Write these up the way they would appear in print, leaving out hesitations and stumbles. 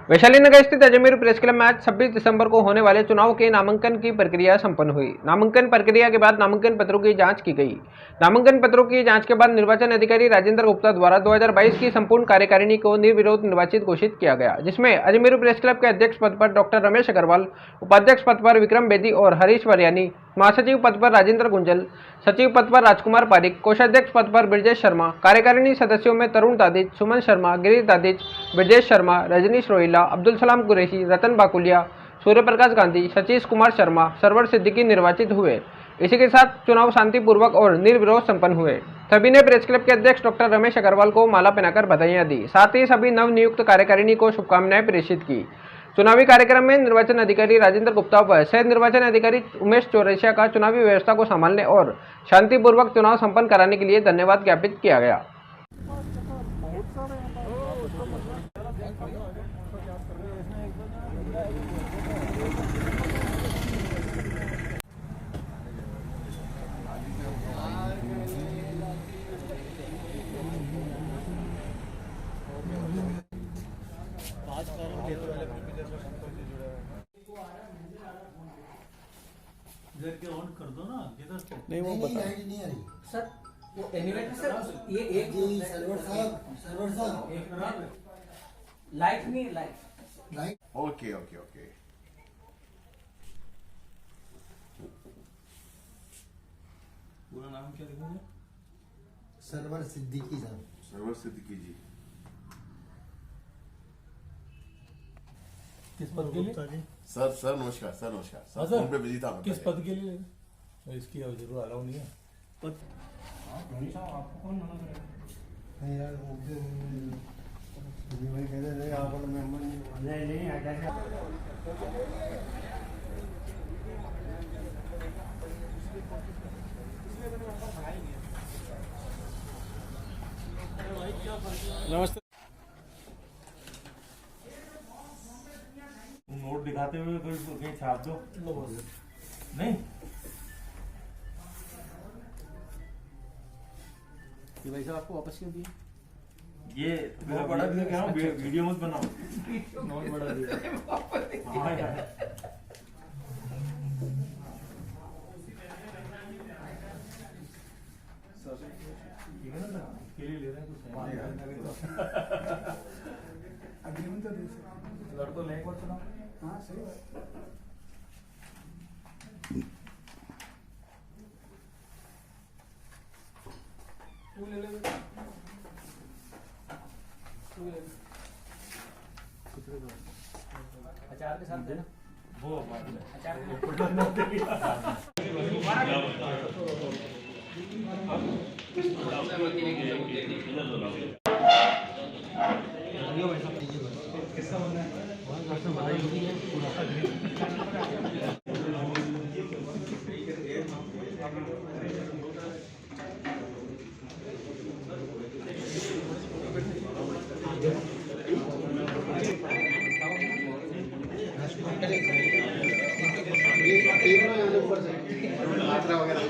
वैशाली नगर स्थित Ajmer press club में आज 26 दिसंबर को होने वाले चुनाव के नामांकन की प्रक्रिया संपन्न हुई। नामांकन प्रक्रिया के बाद नामांकन पत्रों की जांच की गई। नामांकन पत्रों की जांच के बाद निर्वाचन अधिकारी राजेंद्र गुप्ता द्वारा 2022 की संपूर्ण कार्यकारिणी को निर्विरोध निर्वाचित घोषित किया गया, जिसमें अजमेर प्रेस क्लब के अध्यक्ष पद पर डॉक्टर रमेश अग्रवाल, उपाध्यक्ष पद पर विक्रम बेदी और हरीश वरियानी, महासचिव पद पर राजेंद्र गुंजल, सचिव पद पर राजकुमार पारिक, कोषाध्यक्ष पद पर ब्रजेश शर्मा, कार्यकारिणी सदस्यों में तरुण दादिज, सुमन शर्मा, गिरीश दादिज, ब्रजेश शर्मा, रजनीश रोहिला, अब्दुल सलाम कुरैशी, रतन बाकुलिया, सूर्य प्रकाश गांधी, सतीश कुमार शर्मा, सरवर सिद्दीकी निर्वाचित हुए। इसी के साथ चुनाव शांतिपूर्वक और निर्विरोध संपन्न हुए। सभी ने प्रेस क्लब के अध्यक्ष डॉक्टर रमेश अग्रवाल को माला पहनाकर बधाइयां दी। साथ ही सभी नवनियुक्त कार्यकारिणी को शुभकामनाएं प्रेषित की। चुनावी कार्यक्रम में निर्वाचन अधिकारी राजेंद्र गुप्ता व सह निर्वाचन अधिकारी उमेश चौरसिया का चुनावी व्यवस्था को संभालने और शांतिपूर्वक चुनाव संपन्न कराने के लिए धन्यवाद ज्ञापित किया गया। के ऑन कर दो ना, नहीं वो बता नहीं आ रही सर, वो एनिमेटर सर, ये एक जी सर्वर साहब लाइट नहीं, लाइट ओके ओके ओके। पूरा नाम क्या लिखोगे? सर्वर सिद्दीकी साहब। सरवर सिद्दीकी जी। किस पद के लिए? सर नमस्कार। सर नमस्कार। हाँ, सर फोन पे बिजी था मैं। किस पद के लिए? इसकी जरूर अलाउ नहीं है पद। आपको कौन मना करेगा? नहीं यार वो भाई कहते नहीं आप मेंबर नहीं नमस्ते। नोट दिखाते हुए कहीं छाप दो। नहीं ये भाई साहब आपको वापस क्यों दिए? ये मेरा बड़ा दिया क्या? वीडियो मत बनाओ। नोट बड़ा दिया। हाँ यार ठीक है ना, के लिए ले रहे हैं कुछ अग्रीमेंट तो दे सकते, लड़ तो लें एक बार चुनाव। हाँ सही बात। तू ले ले अचार के साथ देना। वो बात है। अचार किसका बनना है? मात्रा वगैरह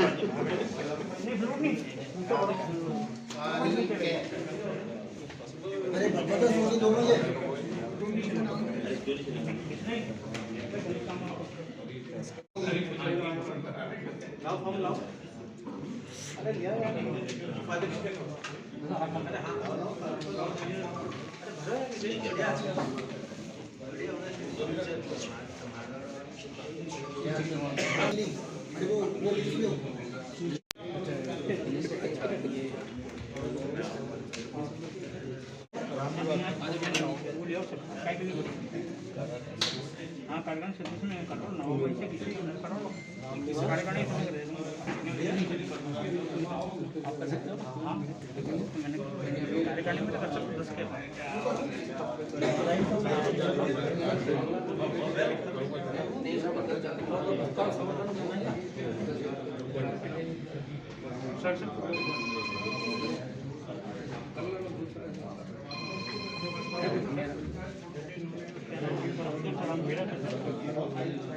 अरे बता सोचो दोनों ये लाओ हम लाओ। अरे लिया हाँ कार्यक्रम से में कंट्रोल ना हो वैसे किसी को नहीं कंट्रोल कार्यक्रम आप कर सकते हो। हाँ मैंने कार्यक्रम में कर सकते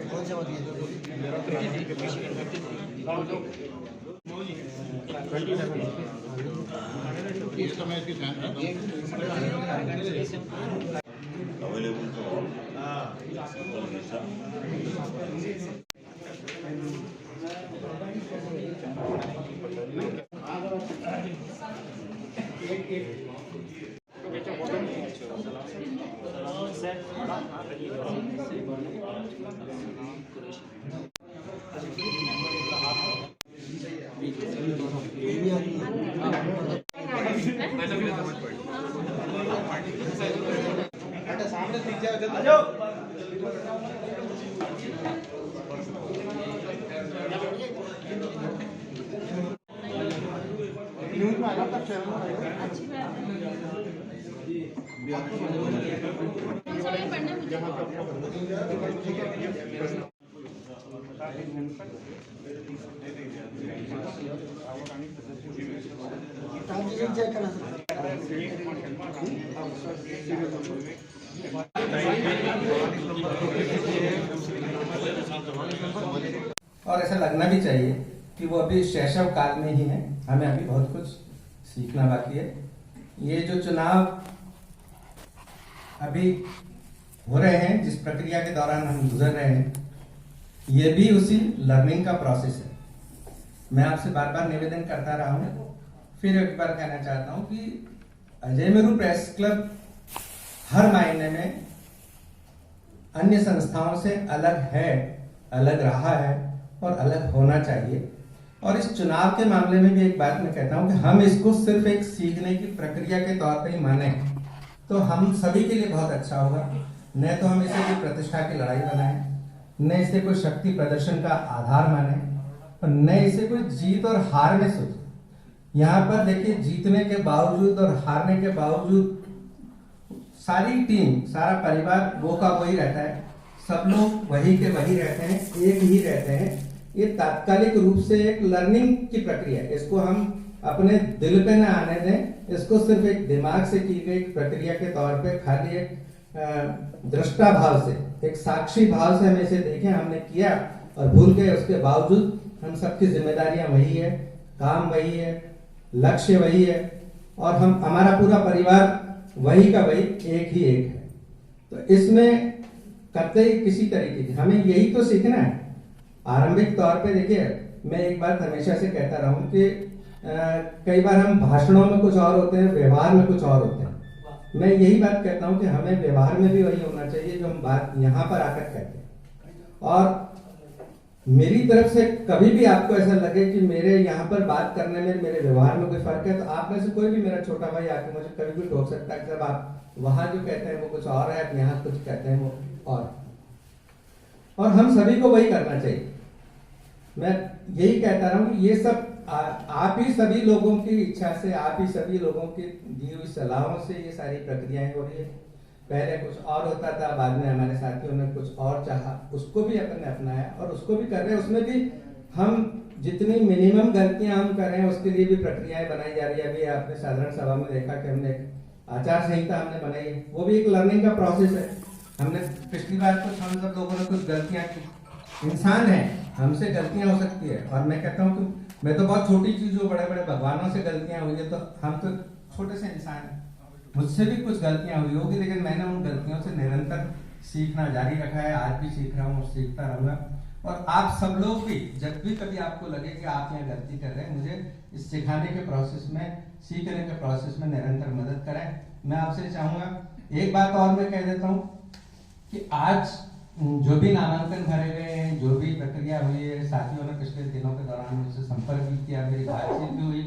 कौन सा बताइए? अवेलेबल सामने दिख जाओ न्यूज में आएगा तब चैनल में आएगा चेक करा और ऐसा लगना भी चाहिए कि वो अभी शैशव काल में ही है, हमें अभी बहुत कुछ सीखना बाकी है। ये जो चुनाव अभी हो रहे हैं, जिस प्रक्रिया के दौरान हम गुजर रहे हैं, ये भी उसी लर्निंग का प्रोसेस है। मैं आपसे बार बार निवेदन करता रहा हूं, फिर एक बार कहना चाहता हूं कि अजय मेरू प्रेस क्लब हर मायने में अन्य संस्थाओं से अलग है, अलग रहा है और अलग होना चाहिए। और इस चुनाव के मामले में भी एक बात मैं कहता हूं कि हम इसको सिर्फ एक सीखने की प्रक्रिया के तौर पर ही माने तो हम सभी के लिए बहुत अच्छा होगा। न तो हम इसे कोई प्रतिष्ठा की लड़ाई बनाएं, न इसे कोई शक्ति प्रदर्शन का आधार माने, और न इसे कोई जीत और हार में सोचे। यहाँ पर देखिए, जीतने के बावजूद और हारने के बावजूद सारी टीम, सारा परिवार वो का वही रहता है, सब लोग वही के वही रहते हैं, एक ही रहते हैं। ये तात्कालिक रूप से एक लर्निंग की प्रक्रिया है, इसको हम अपने दिल पे न आने दें। इसको सिर्फ एक दिमाग से की गई प्रक्रिया के तौर पे, खाली एक दृष्टा भाव से, एक साक्षी भाव से हम इसे देखें, हमने किया और भूल गए। उसके बावजूद हम सबकी जिम्मेदारियां वही है, काम वही है, लक्ष्य वही है, और हम, हमारा पूरा परिवार वही का वही, एक ही एक है। तो इसमें करते ही किसी तरीके की हमें यही तो सीखना है। आरंभिक तौर पे देखिए, मैं एक बात हमेशा से कहता रहा हूं कि कई बार हम भाषणों में कुछ और होते हैं, व्यवहार में कुछ और होते हैं। मैं यही बात कहता हूं कि हमें व्यवहार में भी वही होना चाहिए जो हम बात यहां पर आकर कहते हैं। और मेरी तरफ से कभी भी आपको ऐसा लगे कि मेरे यहाँ पर बात करने में, मेरे व्यवहार में कोई फर्क है, तो आप में से कोई भी मेरा छोटा भाई आके मुझे कभी भी टोक सकता है कि साहब आप वहां जो कहते हैं वो कुछ और है, आप यहाँ कुछ कहते हैं वो और हम सभी को वही करना चाहिए। मैं यही कहता रहा हूँ कि ये सब आप ही सभी लोगों की इच्छा से, आप ही सभी लोगों की दी हुई सलाहों से ये सारी प्रक्रियाएं हो रही है। पहले कुछ और होता था, बाद में हमारे साथियों ने कुछ और चाहा, उसको भी अपन ने अपनाया और उसको भी कर रहे हैं। उसमें भी हम जितनी मिनिमम गलतियां हम कर रहे हैं उसके लिए भी प्रक्रियाएं बनाई जा रही है। अभी आपने साधारण सभा में देखा कि हमने आचार संहिता हमने बनाई है, वो भी एक लर्निंग का प्रोसेस है। हमने पिछली बार कुछ, हम सब लोगों ने कुछ गलतियां की, इंसान है, हमसे गलतियां हो सकती है। और मैं कहता हूँ कि मैं तो बहुत छोटी चीजों, बड़े बड़े भगवानों से गलतियां हुई है, तो हम तो छोटे से इंसान हैं, मुझसे भी कुछ गलतियां हुई होगी, लेकिन मैंने उन गलतियों से निरंतर सीखना जारी रखा है। आज भी सीख रहा हूँ, सीखता रहूंगा। और आप सब लोग भी, जब भी कभी आपको लगे कि आप यहाँ गलती कर रहे हैं, मुझे इस सिखाने के प्रोसेस में, सीखने के प्रोसेस में निरंतर मदद करें। मैं आपसे चाहूंगा, एक बात और मैं कह देता हूँ कि आज जो भी नामांकन भरे गए हैं, जो भी प्रक्रिया हुई है, साथियों ने पिछले दिनों के दौरान मुझसे संपर्क भी किया, मेरी बातचीत भी हुई,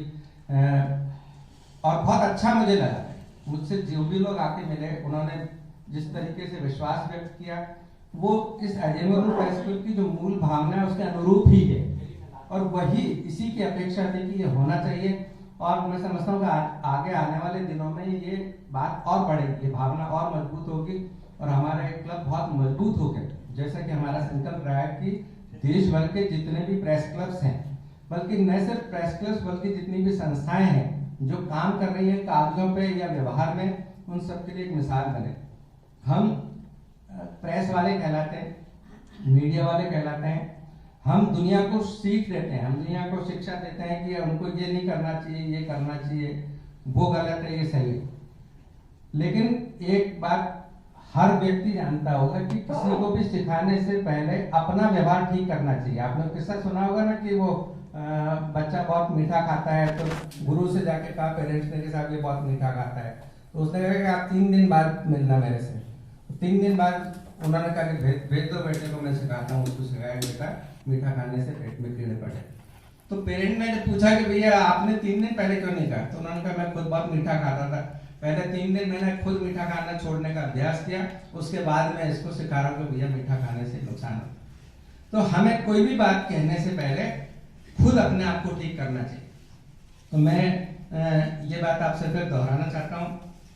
और बहुत अच्छा मुझे लगा। मुझसे जो भी लोग आके मिले, उन्होंने जिस तरीके से विश्वास व्यक्त किया, वो इस अजय मेरू प्रेस क्लब की जो मूल भावना है उसके अनुरूप ही है, और वही इसी की अपेक्षा थी कि ये होना चाहिए। और मैं समझता हूँ कि आगे आने वाले दिनों में ये बात और बढ़ेगी, ये भावना और मजबूत होगी, और हमारा एक क्लब बहुत मजबूत होकर, जैसा कि हमारा संकल्प रहा है कि देश भर के जितने भी प्रेस क्लब्स हैं, बल्कि न सिर्फ प्रेस क्लब्स बल्कि जितनी भी संस्थाएं हैं जो काम कर रही हैं कागजों पे या व्यवहार में, उन सब के लिए एक मिसाल बने। हम प्रेस वाले कहलाते हैं, मीडिया वाले कहलाते हैं, हम दुनिया को सीख देते हैं, हम दुनिया को शिक्षा देते हैं कि उनको ये नहीं करना चाहिए, ये करना चाहिए, वो गलत है, ये सही है। लेकिन एक बात हर व्यक्ति जानता होगा कि किसी को भी सिखाने से पहले अपना व्यवहार ठीक करना चाहिए। आपने किस्सा सुना होगा ना कि वो बच्चा बहुत मीठा खाता है तो गुरु से जाके कहा पेरेंट्स ने कि साहब ये बहुत मीठा खाता है, तो उसने कहा कि आप 3 दिन बाद मिलना मेरे से। 3 दिन बाद उन्होंने कहा कि भेज दो बेटे को, मैं सिखाता हूँ। उसको सिखाया बेटा मीठा खाने से पेट में कीड़े पड़े। तो पेरेंट ने जब पूछा कि भैया आपने 3 दिन पहले क्यों नहीं कहा, तो उन्होंने कहा मैं खुद बहुत मीठा खाता था, पहले 3 दिन मैंने खुद मीठा खाना छोड़ने का अभ्यास किया, उसके बाद मैं इसको सिखा रहा हूँ कि भैया मीठा खाने से नुकसान हो। तो हमें कोई भी बात कहने से पहले खुद अपने आप को ठीक करना चाहिए। तो मैं ये बात आपसे फिर दोहराना चाहता हूँ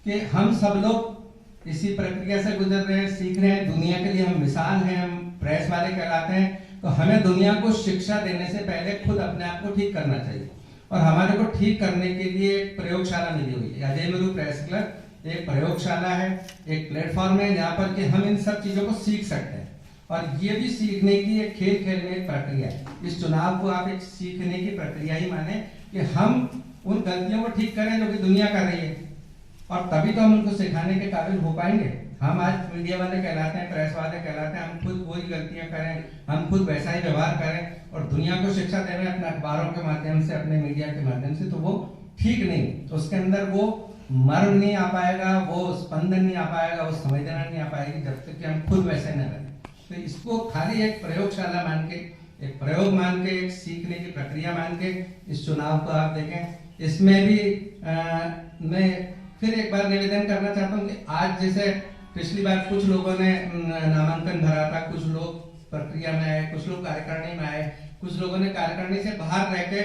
कि हम सब लोग इसी प्रक्रिया से गुजर रहे हैं, सीख रहे हैं। दुनिया के लिए हम मिसाल हैं, हम प्रेस वाले कहलाते हैं। तो हमें दुनिया को शिक्षा देने से पहले खुद अपने आप को ठीक करना चाहिए। और हमारे को ठीक करने के लिए एक प्रयोगशाला मिली हुई है। अजय मेरू प्रेस क्लब एक प्रयोगशाला है, एक प्लेटफॉर्म है जहाँ पर कि हम इन सब चीजों को सीख सकते हैं। और ये भी सीखने की एक खेल खेल में एक प्रक्रिया है। इस चुनाव को आप एक सीखने की प्रक्रिया ही माने कि हम उन गलतियों को ठीक करें जो कि दुनिया कर रही है, और तभी तो हम उनको सिखाने के काबिल हो पाएंगे। हम आज मीडिया वाले कहलाते हैं, प्रेस वाले कहलाते हैं, हम खुद वही गलतियां करें, हम खुद वैसा ही व्यवहार करें और दुनिया को शिक्षा दे रहे हैं अपने अखबारों के माध्यम से, अपने मीडिया के माध्यम से, तो वो ठीक नहीं। तो उसके अंदर वो मर्म नहीं आ पाएगा, वो स्पंदन नहीं आ पाएगा, वो संवेदना नहीं आ पाएगी जब तक कि हम खुद वैसे न रहें। तो इसको खाली एक प्रयोगशाला मान के, एक प्रयोग मान के, एक सीखने की प्रक्रिया मान के इस चुनाव को आप देखें। इसमें भी मैं फिर एक बार निवेदन करना चाहता हूँ कि आज जैसे पिछली बार कुछ लोगों ने नामांकन भरा था, कुछ लोग प्रक्रिया में आए, कुछ लोग कार्यकारिणी में आए, कुछ लोगों ने कार्यकारिणी से बाहर रह के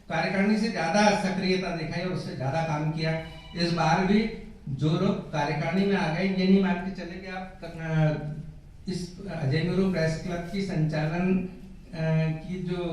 कार्यकारिणी से ज्यादा सक्रियता दिखाई और उससे ज्यादा काम किया। इस बार भी जो लोग कार्यकारिणी में आ गए, ये नहीं मान के चले कि आप इस अजय मेरू प्रेस क्लब की संचालन की जो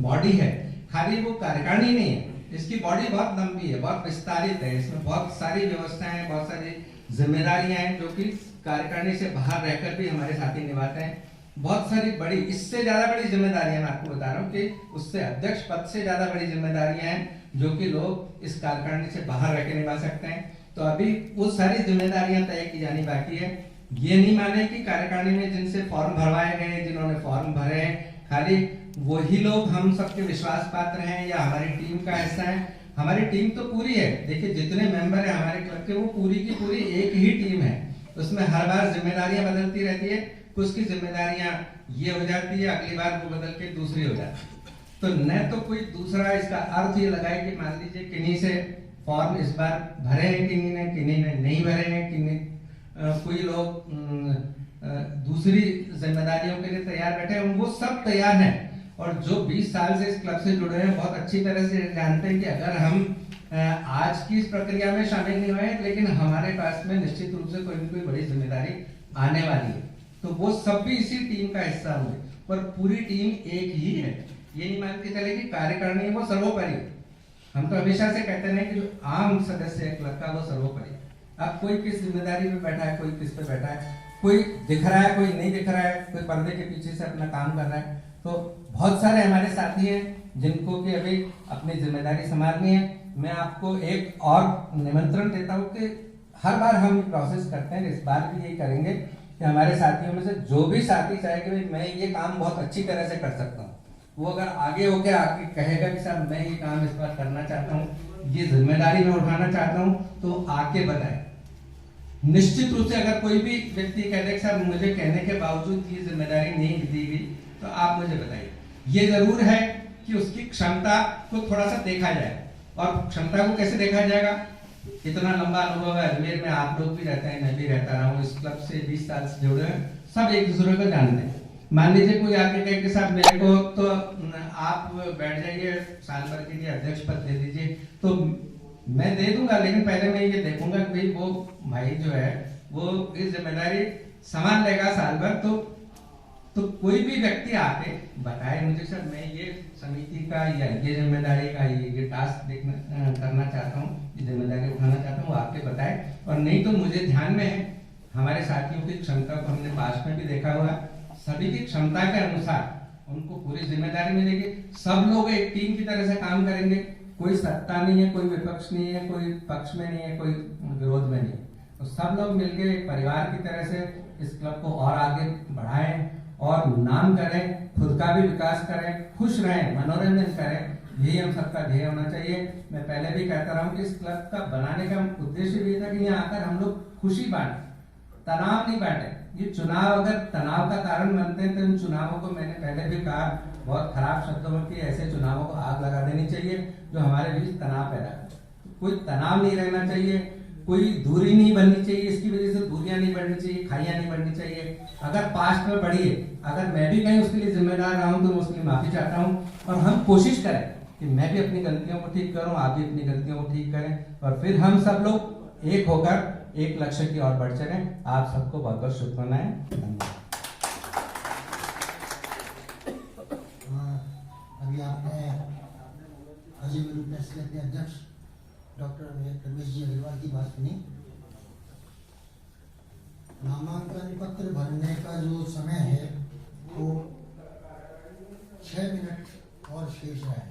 बॉडी है, खाली वो कार्यकारिणी नहीं है, इसकी बॉडी बहुत लंबी है, बहुत विस्तारित है। इसमें बहुत सारी व्यवस्थाएं हैं, बहुत सारी जिम्मेदारियां हैं जो कि कार्यकारिणी से बाहर रहकर भी हमारे साथी निभाते हैं। बहुत सारी बड़ी, इससे ज्यादा बड़ी जिम्मेदारियां मैं आपको बता रहा हूँ कि उससे अध्यक्ष पद से ज्यादा बड़ी जिम्मेदारियां हैं जो कि लोग इस कार्यकारिणी से बाहर रह के निभा सकते हैं। तो अभी वो सारी जिम्मेदारियां तय की जानी बाकी है। ये नहीं माने कि कार्यकारिणी में जिनसे फॉर्म भरवाए गए, जिन्होंने फॉर्म भरे हैं, खाली वही लोग हम सबके विश्वास पात्र हैं या हमारी टीम का हिस्सा है। हमारी टीम तो पूरी है, देखिए जितने मेंबर हैं हमारे क्लब के वो पूरी की पूरी एक ही टीम है। उसमें हर बार जिम्मेदारियां बदलती रहती है, कुछ की जिम्मेदारियां ये हो जाती है, अगली बार वो बदल के दूसरी हो जाती है। तो न तो कोई दूसरा इसका अर्थ ये लगाए कि मान लीजिए किन्हीं से फॉर्म इस बार भरे हैं, किन्हीं ने नहीं भरे हैं, किन्हीं कोई लोग दूसरी जिम्मेदारियों के लिए तैयार बैठे हैं। वो सब तैयार हैं और जो 20 साल से इस क्लब से जुड़े हैं बहुत अच्छी तरह से जानते हैं कि अगर हम आज की इस प्रक्रिया में शामिल नहीं हुए लेकिन हमारे पास में निश्चित रूप से कोई न कोई बड़ी जिम्मेदारी आने वाली है, तो वो सब भी इसी टीम का हिस्सा होंगे। पर पूरी टीम एक ही है, ये नहीं मान के चले कि कार्यकारिणी वो सर्वोपरि। हम तो हमेशा से कहते हैं कि जो आम सदस्य है क्लब का वो सर्वोपरि। अब कोई किस जिम्मेदारी पे बैठा है, कोई किस पे बैठा है, कोई दिख रहा है, कोई नहीं दिख रहा है, कोई पर्दे के पीछे से अपना काम कर रहा है। तो बहुत सारे हमारे साथी हैं जिनको कि अभी अपनी जिम्मेदारी संभालनी है। मैं आपको एक और निमंत्रण देता हूँ कि हर बार हम ये प्रोसेस करते हैं, इस बार भी यही करेंगे कि हमारे साथियों में से जो भी साथी चाहे कि भाई मैं ये काम बहुत अच्छी तरह से कर सकता हूँ, वो अगर आगे होकर आके कहेगा कि साहब मैं ये काम इस बार करना चाहता हूँ, ये जिम्मेदारी मैं उठाना चाहता हूँ, तो आके बताए। निश्चित रूप से अगर कोई भी व्यक्ति कहते साहब मुझे कहने के बावजूद ये जिम्मेदारी नहीं दी गई, तो आप मुझे बताइए। ये जरूर है कि उसकी क्षमता को थोड़ा सा देखा जाए। और क्षमता को कैसे देखा जाएगा? इतना लंबा अनुभव है अजमेर में, आप लोग भी रहते हैं, मैं भी रहता रहा हूँ, इस क्लब से 20 साल से जुड़े हैं, सब एक दूसरे को जानते हैं। मान लीजिए कोई आके कहे कि साहब मेरे को तो आप बैठ जाइए, साल भर के लिए अध्यक्ष पद दे दीजिए, तो मैं दे दूंगा, लेकिन पहले मैं ये देखूंगा कि भाई वो भाई जो है वो इस जिम्मेदारी संभाल लेगा साल भर। तो कोई भी व्यक्ति आके बताए मुझे सर मैं ये समिति का या ये जिम्मेदारी का ये टास्क करना चाहता हूँ, ये जिम्मेदारी उठाना चाहता हूँ, आपके बताए। और नहीं तो मुझे ध्यान में है हमारे साथियों की क्षमता को हमने पास में भी देखा हुआ, सभी की क्षमता के अनुसार उनको पूरी जिम्मेदारी मिलेगी। सब लोग एक टीम की तरह से काम करेंगे, कोई सत्ता नहीं है, कोई विपक्ष नहीं है, कोई पक्ष में नहीं है, कोई विरोध में नहीं है। तो सब लोग मिलके एक परिवार की तरह से इस क्लब को और आगे बढ़ाएं और नाम करें, खुद का भी विकास करें, खुश रहें, मनोरंजन करें, यही हम सबका ध्येय होना चाहिए। मैं पहले भी कहता रहा हूँ कि इस क्लब का बनाने का उद्देश्य भी था कि यहाँ आकर हम लोग खुशी बांटें, तनाव नहीं बांटे। ये चुनाव अगर तनाव का कारण बनते हैं तो इन चुनावों को, मैंने पहले भी कहा बहुत खराब शब्दों में, कि ऐसे चुनावों को आग लगा देनी चाहिए जो हमारे बीच तनाव पैदा करे। कोई तनाव नहीं रहना चाहिए, कोई दूरी नहीं बननी चाहिए, इसकी वजह से दूरियां नहीं बढ़नी चाहिए, खाइयां नहीं बढ़नी चाहिए। अगर पास्ट में बढ़ी है, अगर मैं भी कहीं उसके लिए जिम्मेदार रहा हूं तो मैं उसके लिए माफी चाहता हूं। और हम कोशिश करें कि मैं भी अपनी गलतियों को ठीक करूं, आप भी अपनी गलतियों को ठीक करें, और फिर हम सब लोग एक होकर एक लक्ष्य की ओर बढ़ चलें। आप सबको बहुत बहुत शुभकामनाएं। अभी आपने अजय गुरु प्रेस क्लब के अध्यक्ष डॉक्टर रमेश जी अग्रवाल की बात सुनी। नामांकन पत्र भरने का जो समय है वो 6 मिनट और शेष है,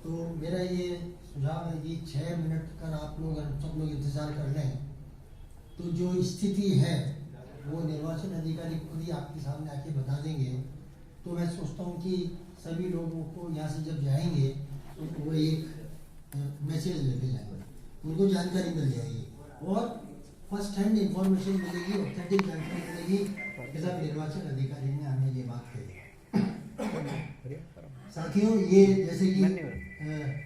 तो मेरा ये सुझाव है कि 6 मिनट कर आप लोग अगर सब लोग इंतजार कर लें तो जो स्थिति है वो निर्वाचन अधिकारी खुद ही आपके सामने आके बता देंगे। तो मैं सोचता हूँ कि सभी लोगों को यहाँ से जब जाएंगे तो वो एक मैसेज लेके जाएंगे, उनको जानकारी मिल जाएगी और फर्स्ट हैंड इंफॉर्मेशन मिलेगी, ऑथेंटिक जानकारी मिलेगी कि सब निर्वाचन अधिकारी ने हमें ये बात कही। साथियों, ये जैसे कि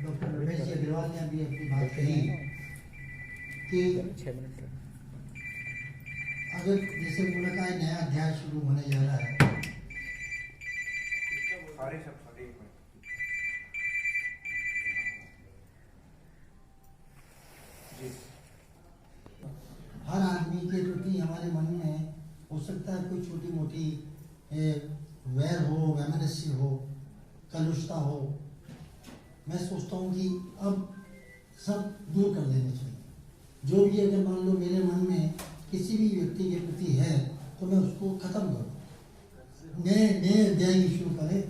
डॉक्टर रमेश जी अग्रवाल ने अभी अपनी बात कही कि अगर जैसे उन्होंने कहा नया अध्याय शुरू होने जा रहा है, हर आदमी के प्रति हमारे मन में हो सकता है कोई छोटी मोटी वैर हो, वैमनस्य हो, कलुषता हो। मैं सोचता हूँ कि अब सब दूर कर देना चाहिए। जो भी अगर मान लो मेरे मन में किसी भी व्यक्ति के प्रति है तो मैं उसको खत्म करूँ, नए अध्याय की शुरू करें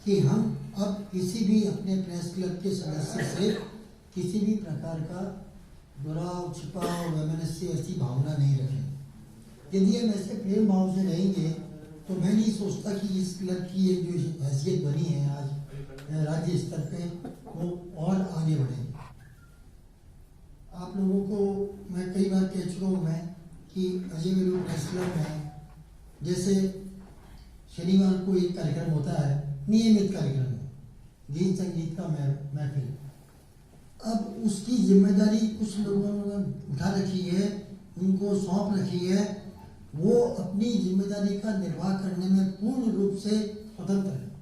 कि हम अब किसी भी अपने प्रेस क्लब के सदस्य से किसी भी प्रकार का बुराव, छिपाव, वैमनस्य ऐसी भावना नहीं रखें। यदि हम ऐसे प्रेम भाव से रहेंगे तो मैं नहीं सोचता कि इस क्लब की एक जो हैसियत बनी है आज राज्य स्तर पे वो और आगे बढ़ेगी। आप लोगों को मैं कई बार कह चुका हूँ मैं कि अजय गुरु प्रेस क्लब में जैसे शनिवार को एक कार्यक्रम होता है, नियमित कार्यक्रम है, गीत संगीत का महफिल। अब उसकी जिम्मेदारी कुछ लोगों ने उठा रखी है, उनको सौंप रखी है, वो अपनी जिम्मेदारी का निर्वाह करने में पूर्ण रूप से स्वतंत्र है।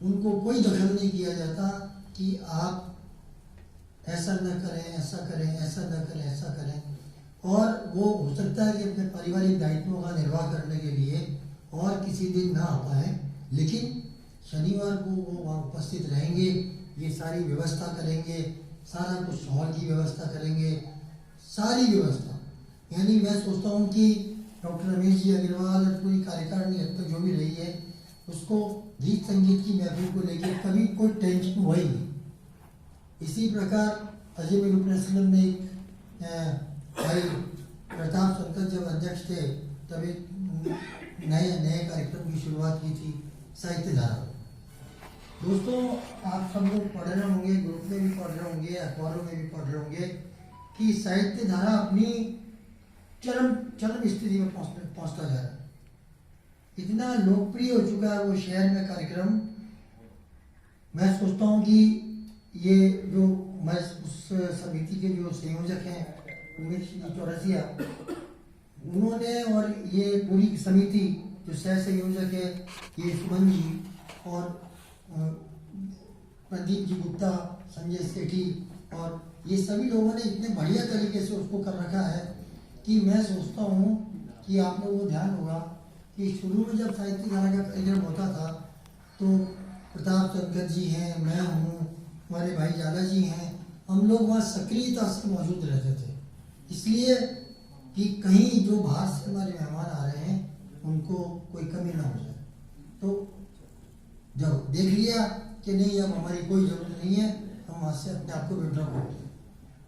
उनको कोई दखल नहीं किया जाता कि आप ऐसा न करें, ऐसा करें, ऐसा न करें, ऐसा करें। और वो हो सकता है कि अपने पारिवारिक दायित्वों का निर्वाह करने के लिए और किसी दिन ना आ पाए, लेकिन शनिवार को वो वहाँ उपस्थित रहेंगे, ये सारी व्यवस्था करेंगे, सारा कुछ हॉल की व्यवस्था करेंगे, सारी व्यवस्था। यानी मैं सोचता हूँ कि डॉक्टर रमेश जी अग्रवाल और पूरी कार्यकारिणी अब तक जो भी रही है उसको गीत संगीत की महफिल को लेकर कभी कोई टेंशन हुआ ही नहीं। इसी प्रकार अजय गुरु प्रेस क्लब में भाई प्रताप शंकर जब अध्यक्ष थे तब एक नए कार्यक्रम की शुरुआत की थी, साहित्य धारा। दोस्तों, आप सब लोग पढ़ रहे होंगे, ग्रुप में भी पढ़ रहे होंगे, अखबारों में भी पढ़ रहे होंगे कि साहित्य धारा अपनी चरम स्थिति में पहुंचता जा रहा है। इतना लोकप्रिय हो चुका है वो शहर में कार्यक्रम। मैं सोचता हूँ कि ये जो मैं उस समिति के जो संयोजक हैं उमेश चौरसिया, उन्होंने और ये पूरी समिति जो सह संयोजक है ये सुमन जी और प्रदीप जी गुप्ता, संजय सेठी, और ये सभी लोगों ने इतने बढ़िया तरीके से उसको कर रखा है कि मैं सोचता हूँ कि आप लोगों को ध्यान होगा कि शुरू में जब साहित्य धारा का कार्यक्रम होता था तो प्रताप शंकर जी हैं, मैं हूँ, हमारे भाई जाला जी हैं, हम लोग वहाँ सक्रियता से मौजूद रहते थे, इसलिए कि कहीं जो बाहर से हमारे मेहमान आ रहे हैं उनको कोई कमी ना हो जाए। तो जब देख लिया कि नहीं अब हमारी कोई ज़रूरत नहीं है, हम वहाँ से अपने आप को विड्रॉ करते हैं।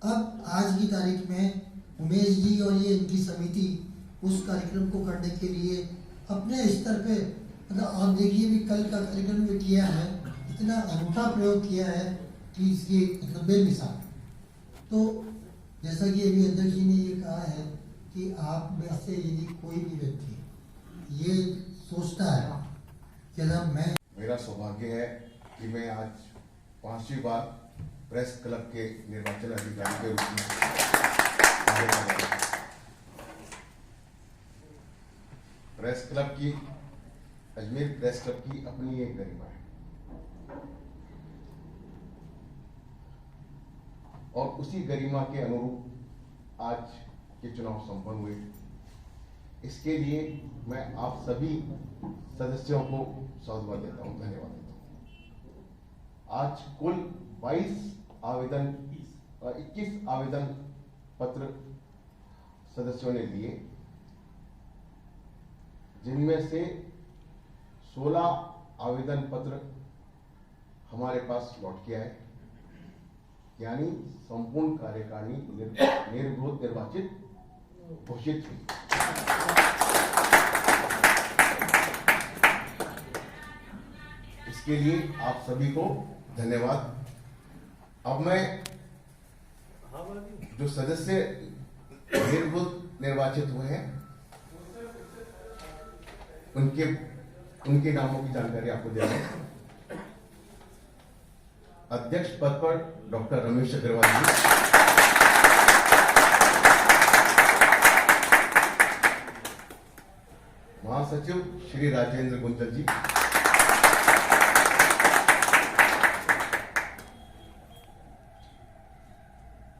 अब आज की तारीख में उमेश जी और ये इनकी समिति उस कार्यक्रम को करने के लिए अपने स्तर पे, मतलब आप देखिए भी कल का कार्यक्रम में किया है, इतना अनूठा प्रयोग किया है कि इसकी मतलब बेमिसाल। तो जैसा कि अभी अध्यक्ष जी ने ये कहा है कि आप में से यदि कोई भी व्यक्ति ये सोचता है कि अगर मैं, मेरा सौभाग्य है कि मैं आज 5वीं बार प्रेस क्लब के निर्वाचन अधिकारी के रूप में आगे बढ़ रहा हूं। प्रेस क्लब की, अजमेर प्रेस क्लब की अपनी एक गरिमा है और उसी गरिमा के अनुरूप आज के चुनाव संपन्न हुए। इसके लिए मैं आप सभी सदस्यों को साधुवाद देता हूं, धन्यवाद देता हूं। आज कुल 21 आवेदन पत्र सदस्यों ने लिए, जिनमें से 16 आवेदन पत्र हमारे पास लौट के आए, यानी संपूर्ण कार्यकारिणी निर्विरोध निर्वाचित घोषित हुई। इसके लिए आप सभी को धन्यवाद। अब मैं जो सदस्य निर्विरोध निर्वाचित हुए हैं उनके नामों की जानकारी आपको दे रहा हूं। अध्यक्ष पद पर डॉक्टर रमेश अग्रवाल जी, महासचिव श्री राजेंद्र गुंजल जी,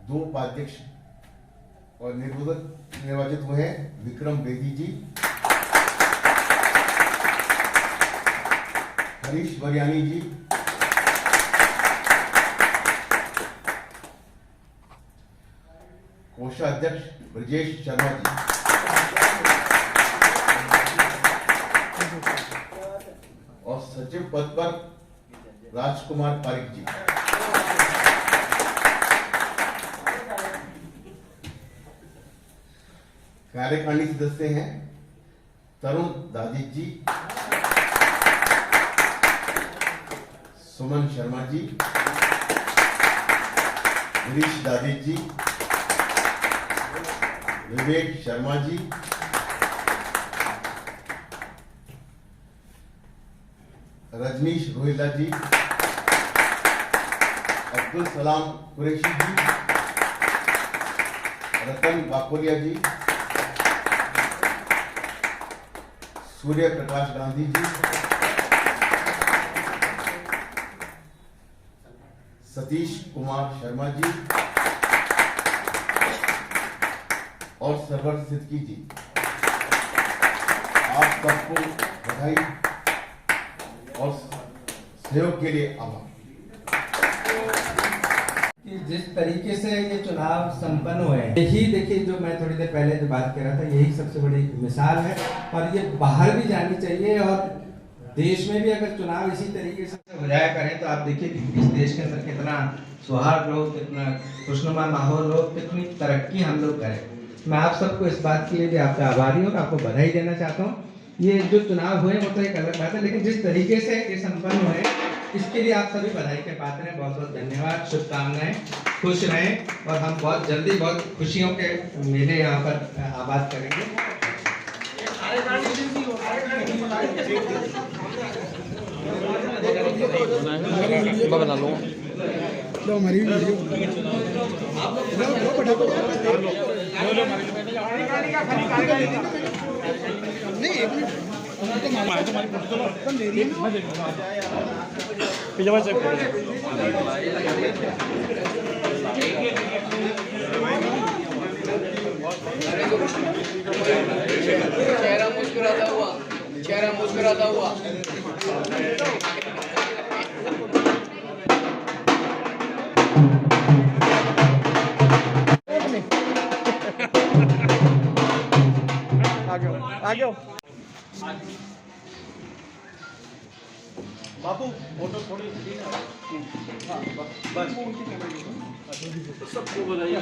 दो उपाध्यक्ष और निर्विरोध निर्वाचित हुए हैं विक्रम बेदी जी, हरीश वरियानी जी, कोषाध्यक्ष ब्रजेश शर्मा जी, और सचिव पद पर राजकुमार पारिक जी। कार्यकारिणी सदस्य हैं तरुण दादी जी, सुमन शर्मा जी, गिरीश दादी जी, विवेक शर्मा जी, रजनीश रोहिला जी, अब्दुल सलाम कुरैशी जी, रतन बाकोलिया जी, सूर्य प्रकाश गांधी जी, सतीश कुमार शर्मा जी और सरवर सिद्दीकी जी। आप सबको बधाई और सहयोग के लिए आभार। कि जिस तरीके से ये चुनाव संपन्न हुए, यही देखिए जो मैं थोड़ी देर पहले जो बात कर रहा था, यही सबसे बड़ी मिसाल है और ये बाहर भी जानी चाहिए और देश में भी अगर चुनाव इसी तरीके से हो जाया करें तो आप देखिए कि इस देश के अंदर कितना सौहार्द हो, कितना खुशनुमा माहौल हो, कितनी तरक्की हम लोग करें। मैं आप सबको इस बात के लिए भी आपका आभारी हूँ, आपको बधाई देना चाहता हूँ। ये जो चुनाव हुए वो तो एक अलग बात है, लेकिन जिस तरीके से ये संपन्न हुए इसके लिए आप सभी बधाई के पात्र हैं। बहुत बहुत धन्यवाद, शुभकामनाएं, खुश रहें और हम बहुत जल्दी बहुत खुशियों के मेले यहाँ पर आबाद करेंगे। बना लो हमारी वीडियो चेहरा मुस्कुराता हुआ आगे हो बापू फोटो थोड़ी बस सबको बधाई।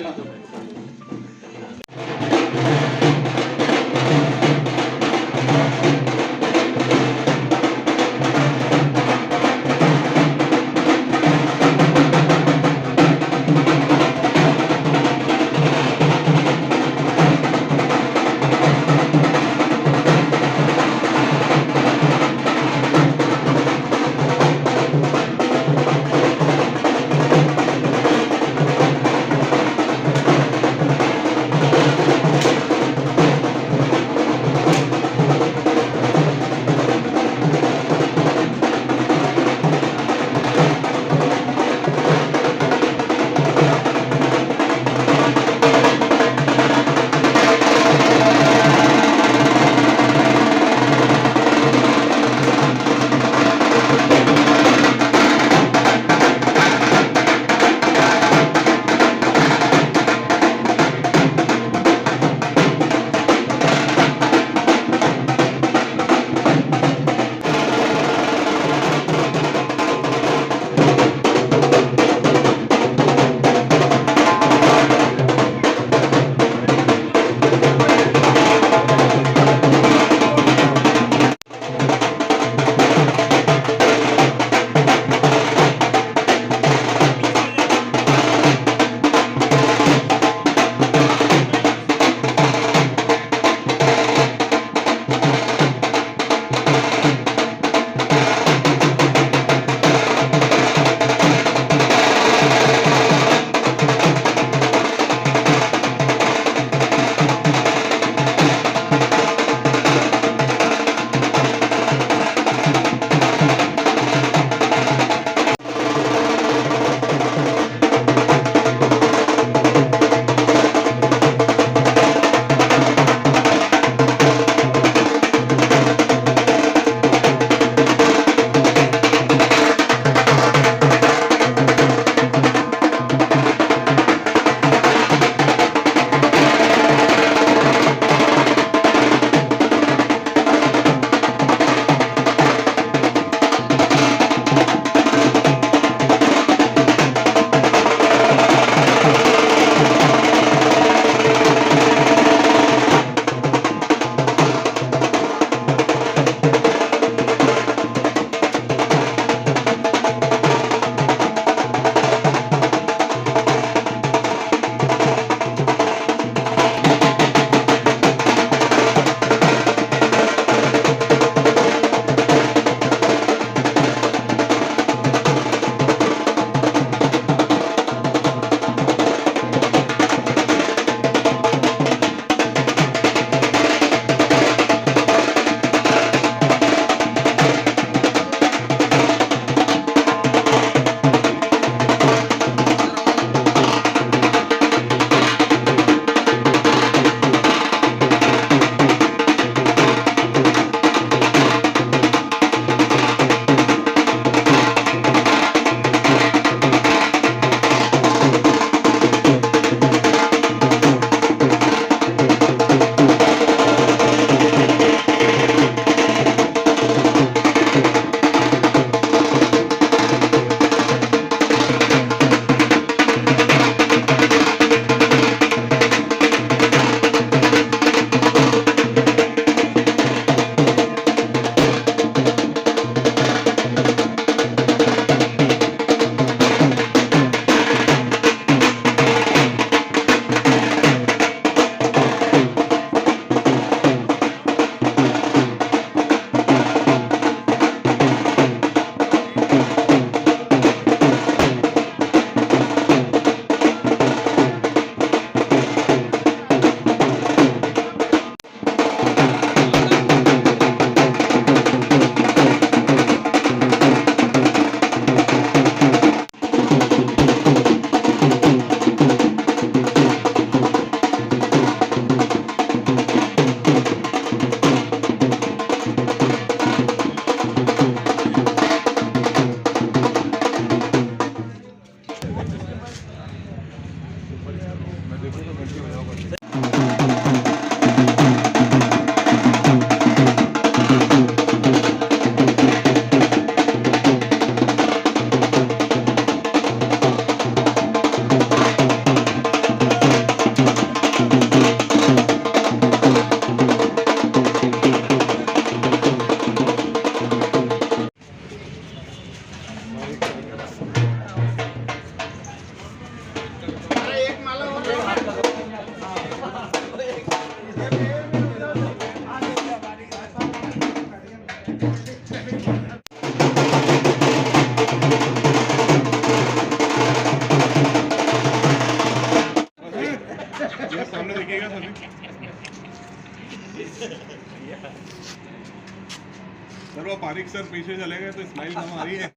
सर वो पारिक सर पीछे चले गए तो स्माइल कम आ रही है।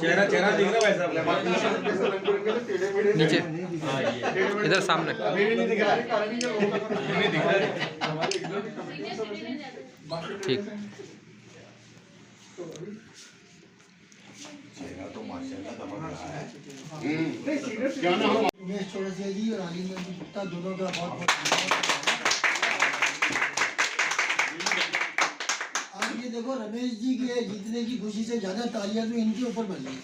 चेहरा चेहरा दिख रहा है भाई साहब। नीचे इधर सामने ठीक। उमेश चौरसिया जी और आलिंदर जी गुप्ता दोनों का बहुत बहुत आज ये देखो रमेश जी के जीतने की खुशी से ज्यादा तालियां तो इनके ऊपर बन रही